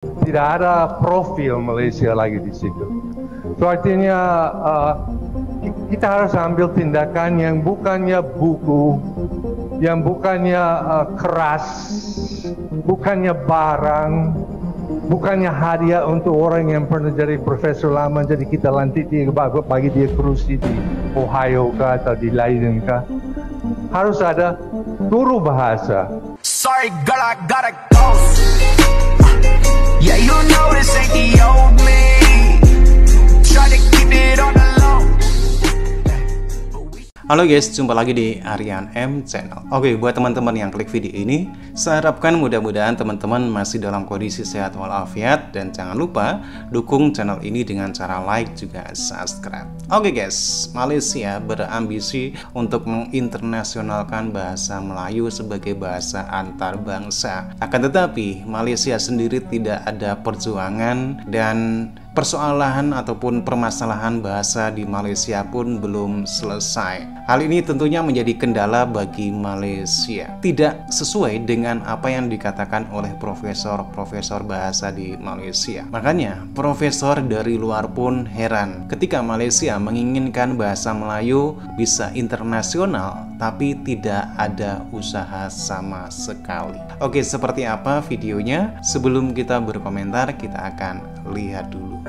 Tidak ada profil Malaysia lagi di situ. Itu artinya kita harus ambil tindakan yang bukannya buku, yang bukannya keras, bukannya barang, bukannya hadiah untuk orang yang pernah jadi profesor lama, jadi kita lantik dia, bagi dia kursi di Ohio kah atau di Leiden kah. Harus ada guru bahasa. Sorry girl, I gotta go. Yeah, you know this ain't the old me. Try to keep it on the low. Halo guys, jumpa lagi di Aryan M Channel. Oke, buat teman-teman yang klik video ini, saya harapkan mudah-mudahan teman-teman masih dalam kondisi sehat walafiat, dan jangan lupa dukung channel ini dengan cara like juga subscribe. Oke guys, Malaysia berambisi untuk menginternasionalkan bahasa Melayu sebagai bahasa antar bangsa. Akan tetapi, Malaysia sendiri tidak ada perjuangan dan persoalan ataupun permasalahan bahasa di Malaysia pun belum selesai. Hal ini tentunya menjadi kendala bagi Malaysia. Tidak sesuai dengan apa yang dikatakan oleh profesor-profesor bahasa di Malaysia. Makanya, profesor dari luar pun heran ketika Malaysia menginginkan bahasa Melayu bisa internasional, tapi tidak ada usaha sama sekali. Oke, seperti apa videonya? Sebelum kita berkomentar, kita akan lihat dulu.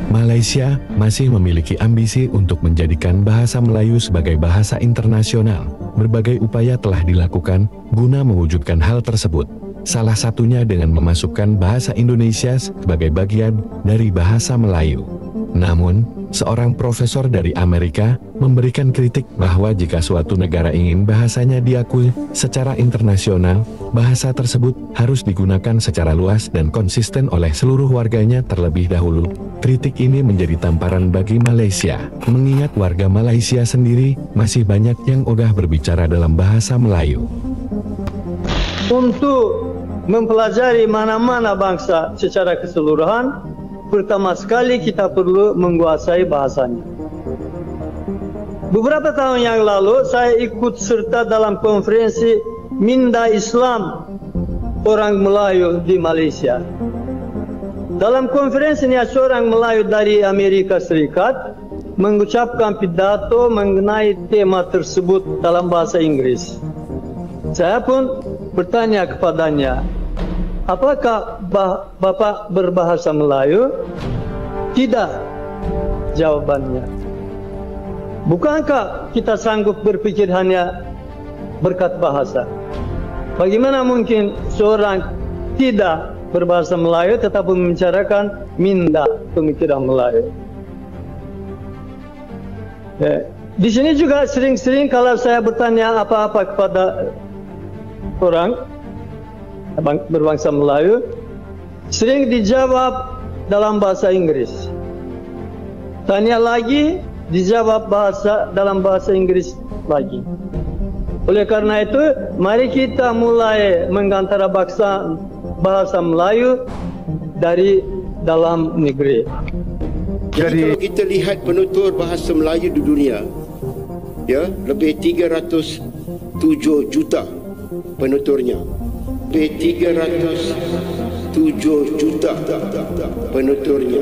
Malaysia masih memiliki ambisi untuk menjadikan bahasa Melayu sebagai bahasa internasional. Berbagai upaya telah dilakukan guna mewujudkan hal tersebut. Salah satunya dengan memasukkan bahasa Indonesia sebagai bagian dari bahasa Melayu. Namun, seorang profesor dari Amerika memberikan kritik bahwa jika suatu negara ingin bahasanya diakui secara internasional, bahasa tersebut harus digunakan secara luas dan konsisten oleh seluruh warganya terlebih dahulu. Kritik ini menjadi tamparan bagi Malaysia, mengingat warga Malaysia sendiri masih banyak yang ogah berbicara dalam bahasa Melayu. Untuk mempelajari mana-mana bangsa secara keseluruhan, pertama sekali kita perlu menguasai bahasanya. Beberapa tahun yang lalu saya ikut serta dalam konferensi Minda Islam orang Melayu di Malaysia. Dalam konferensi ini seorang Melayu dari Amerika Serikat mengucapkan pidato mengenai tema tersebut dalam bahasa Inggris. Saya pun bertanya kepadanya, apakah Bapak berbahasa Melayu? Tidak, jawabannya. Bukankah kita sanggup berpikir hanya berkat bahasa? Bagaimana mungkin seorang tidak berbahasa Melayu tetapi membicarakan minda pemikiran Melayu? Di sini juga sering-sering kalau saya bertanya apa-apa kepada orang berbangsa Melayu, sering dijawab dalam bahasa Inggris. Tanya lagi, dijawab dalam bahasa Inggris lagi. Oleh karena itu, mari kita mulai mengantara bahasa Melayu dari dalam negeri. Jadi kalau kita lihat penutur bahasa Melayu di dunia, ya, lebih 307 juta penuturnya. Lebih 307 juta penuturnya.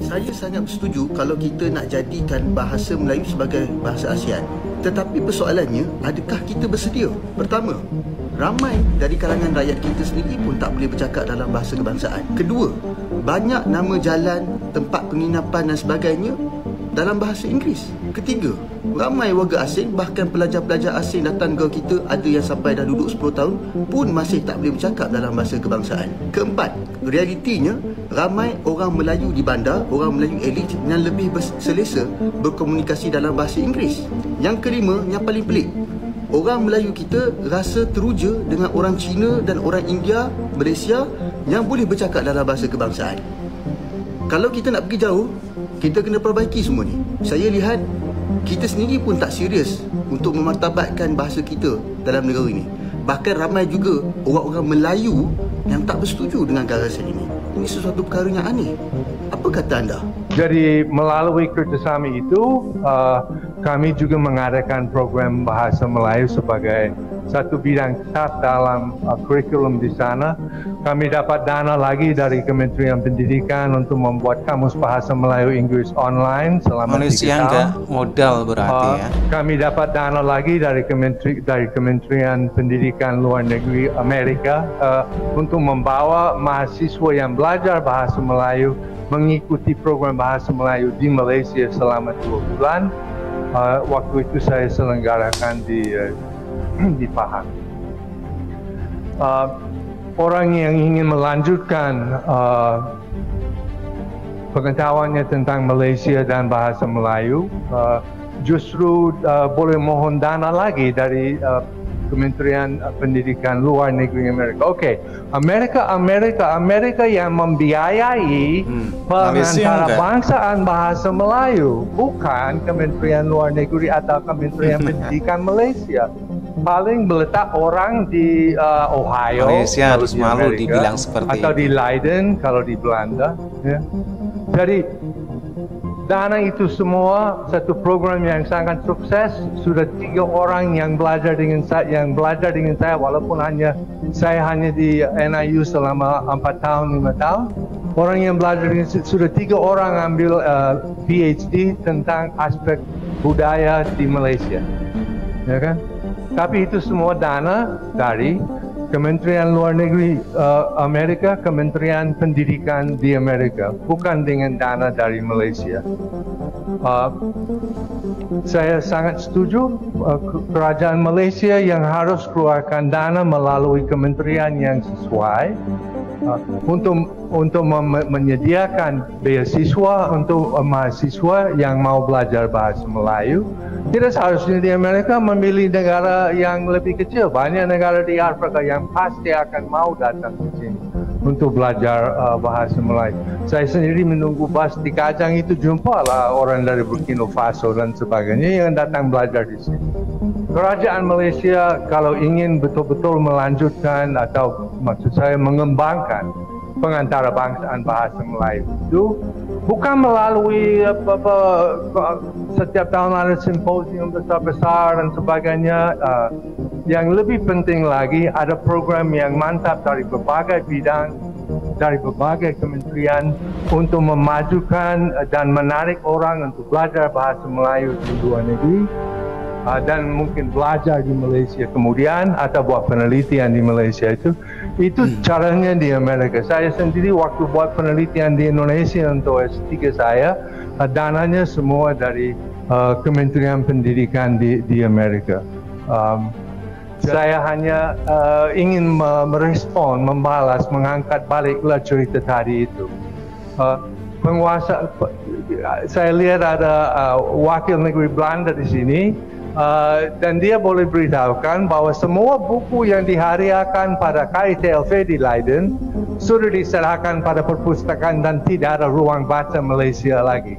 Saya sangat bersetuju kalau kita nak jadikan bahasa Melayu sebagai bahasa ASEAN. Tetapi persoalannya, adakah kita bersedia? Pertama, ramai dari kalangan rakyat kita sendiri pun tak boleh bercakap dalam bahasa kebangsaan. Kedua, banyak nama jalan, tempat penginapan dan sebagainya dalam bahasa Inggeris. Ketiga, ramai warga asing, bahkan pelajar-pelajar asing datang ke kita, ada yang sampai dah duduk 10 tahun pun masih tak boleh bercakap dalam bahasa kebangsaan. Keempat, realitinya ramai orang Melayu di bandar, orang Melayu elit yang lebih selesa berkomunikasi dalam bahasa Inggeris. Yang kelima, yang paling pelik, orang Melayu kita rasa teruja dengan orang Cina dan orang India, Malaysia yang boleh bercakap dalam bahasa kebangsaan. Kalau kita nak pergi jauh, kita kena perbaiki semua ni. Saya lihat kita sendiri pun tak serius untuk memartabatkan bahasa kita dalam negara ini. Bahkan ramai juga orang-orang Melayu yang tak bersetuju dengan gagasan ini. Ini sesuatu perkara yang aneh. Apa kata anda? Jadi melalui kerjasama itu, kami juga mengadakan program bahasa Melayu sebagai satu bidang besar dalam kurikulum di sana. Kami dapat dana lagi dari Kementerian Pendidikan untuk membuat kamus bahasa Melayu Inggris online selama 3 Malaysia tahun. nggak modal berarti ya. Kami dapat dana lagi dari Kementerian Pendidikan Luar Negeri Amerika untuk membawa mahasiswa yang belajar bahasa Melayu mengikuti program bahasa Melayu di Malaysia selama 2 bulan. Waktu itu saya selenggarakan di Pahang. Orang yang ingin melanjutkan pengetahuannya tentang Malaysia dan bahasa Melayu justru boleh mohon dana lagi dari Kementerian Pendidikan Luar Negeri Amerika. Oke, Amerika yang membiayai pengantarbangsaan bahasa Melayu, bukan Kementerian Luar Negeri atau Kementerian Pendidikan Malaysia. Paling meletak orang di Ohio, Malaysia harus di malu Amerika, dibilang seperti atau itu. di Leiden kalau di Belanda. Ya. Jadi dana itu semua satu program yang sangat sukses. Sudah 3 orang yang belajar dengan saya, walaupun saya hanya di NIU selama 4 tahun 5 tahun. Orang yang belajar dengan sudah 3 orang ambil PhD tentang aspek budaya di Malaysia, ya kan? Tapi itu semua dana dari Kementerian Luar Negeri Amerika, Kementerian Pendidikan di Amerika, bukan dengan dana dari Malaysia. Saya sangat setuju kerajaan Malaysia yang harus keluarkan dana melalui kementerian yang sesuai untuk menyediakan beasiswa untuk mahasiswa yang mau belajar bahasa Melayu. Tidak seharusnya di Amerika memilih negara yang lebih kecil. Banyak negara di Afrika yang pasti akan mau datang ke sini untuk belajar bahasa Melayu. Saya sendiri menunggu bus di Kajang itu, jumpalah orang dari Burkina Faso dan sebagainya yang datang belajar di sini. Kerajaan Malaysia kalau ingin betul-betul melanjutkan atau maksud saya mengembangkan pengantarbangsaan bahasa Melayu itu bukan melalui setiap tahun ada simposium besar-besar dan sebagainya. Yang lebih penting lagi, ada program yang mantap dari berbagai bidang, dari berbagai kementerian untuk memajukan dan menarik orang untuk belajar bahasa Melayu di luar negeri. Dan mungkin belajar di Malaysia kemudian atau buat penelitian di Malaysia itu caranya di Amerika. Saya sendiri waktu buat penelitian di Indonesia untuk S3 saya, dananya semua dari Kementerian Pendidikan di Amerika. Saya hanya ingin merespon, membalas, mengangkat baliklah cerita tadi itu. Penguasa, saya lihat ada wakil negeri Belanda di sini. Dan dia boleh beritahukan bahwa semua buku yang dihadiahkan pada KITLV di Leiden sudah diserahkan pada perpustakaan dan tidak ada ruang baca Malaysia lagi.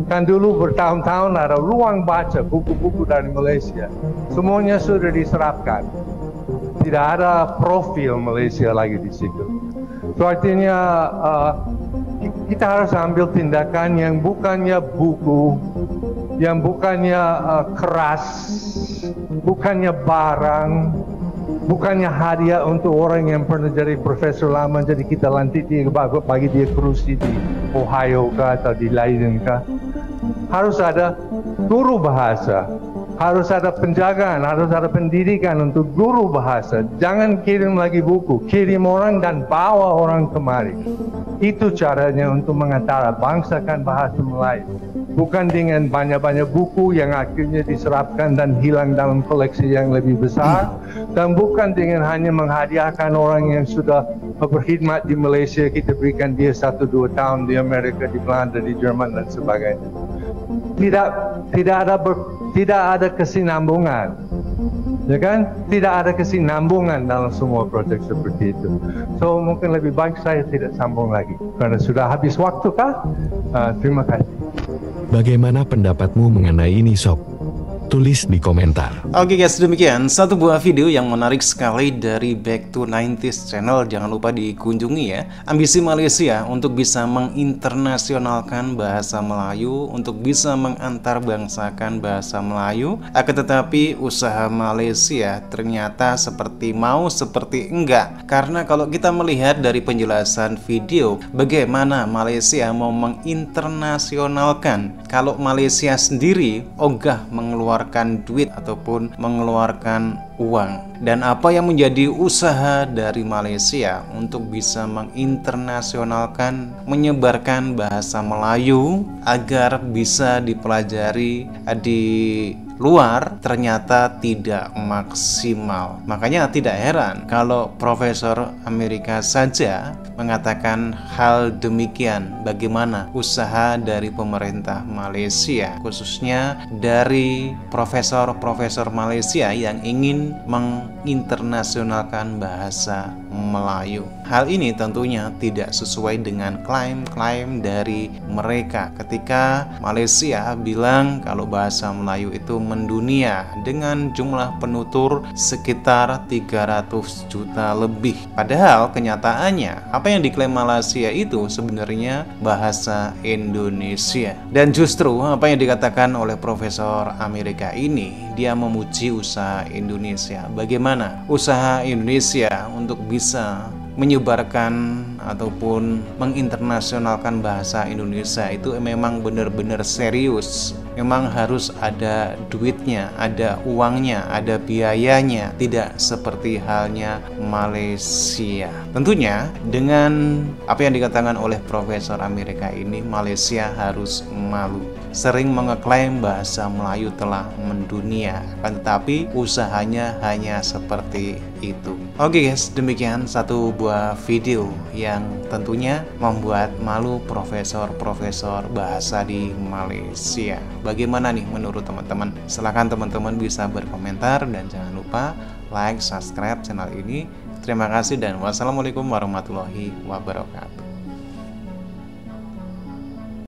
Kan dulu bertahun-tahun ada ruang baca buku-buku dari Malaysia, semuanya sudah diserapkan. Tidak ada profil Malaysia lagi di situ. Itu artinya kita harus ambil tindakan yang bukannya buku, yang bukannya keras, bukannya barang, bukannya hadiah untuk orang yang pernah jadi profesor lama, jadi kita lantik dia bagi dia kerusi di Ohio kah atau di Leiden kah. Harus ada guru bahasa, harus ada penjagaan, harus ada pendidikan untuk guru bahasa. Jangan kirim lagi buku, kirim orang dan bawa orang kemari. Itu caranya untuk mengantarabangsakan bahasa Melayu. Bukan dengan banyak-banyak buku yang akhirnya diserapkan dan hilang dalam koleksi yang lebih besar, dan bukan dengan hanya menghadiahkan orang yang sudah berkhidmat di Malaysia, kita berikan dia 1-2 tahun di Amerika, di Belanda, di Jerman dan sebagainya. Tidak ada kesinambungan, ya kan? Tidak ada kesinambungan dalam semua projek seperti itu. So mungkin lebih baik saya tidak sambung lagi karena sudah habis waktu kah? Terima kasih. Bagaimana pendapatmu mengenai ini, Sob? Tulis di komentar. Oke guys, demikian satu buah video yang menarik sekali dari Back to 90s channel. Jangan lupa dikunjungi ya. Ambisi Malaysia untuk bisa menginternasionalkan bahasa Melayu, untuk bisa mengantarbangsahkan bahasa Melayu. Akan tetapi usaha Malaysia ternyata seperti mau seperti enggak. Karena kalau kita melihat dari penjelasan video bagaimana Malaysia mau menginternasionalkan, kalau Malaysia sendiri ogah mengeluarkan duit ataupun mengeluarkan uang. Dan apa yang menjadi usaha dari Malaysia untuk bisa menginternasionalkan, menyebarkan bahasa Melayu agar bisa dipelajari di luar, ternyata tidak maksimal. Makanya tidak heran kalau Profesor Amerika saja mengatakan hal demikian. Bagaimana usaha dari pemerintah Malaysia, khususnya dari profesor-profesor Malaysia yang ingin menginternasionalkan bahasa Melayu. Hal ini tentunya tidak sesuai dengan klaim-klaim dari mereka ketika Malaysia bilang kalau bahasa Melayu itu mendunia dengan jumlah penutur sekitar 300 juta lebih. Padahal kenyataannya apa yang diklaim Malaysia itu sebenarnya bahasa Indonesia. Dan justru apa yang dikatakan oleh Profesor Amerika ini, dia memuji usaha Indonesia. Bagaimana usaha Indonesia untuk bisa menyebarkan ataupun menginternasionalkan bahasa Indonesia itu memang benar-benar serius. Memang harus ada duitnya, ada uangnya, ada biayanya. Tidak seperti halnya Malaysia. Tentunya dengan apa yang dikatakan oleh Profesor Amerika ini, Malaysia harus malu. Sering mengeklaim bahasa Melayu telah mendunia, akan tetapi usahanya hanya seperti itu. Oke guys, demikian satu buah video yang tentunya membuat malu profesor-profesor bahasa di Malaysia. Bagaimana nih menurut teman-teman? Silahkan teman-teman bisa berkomentar dan jangan lupa like, subscribe channel ini. Terima kasih dan wassalamualaikum warahmatullahi wabarakatuh.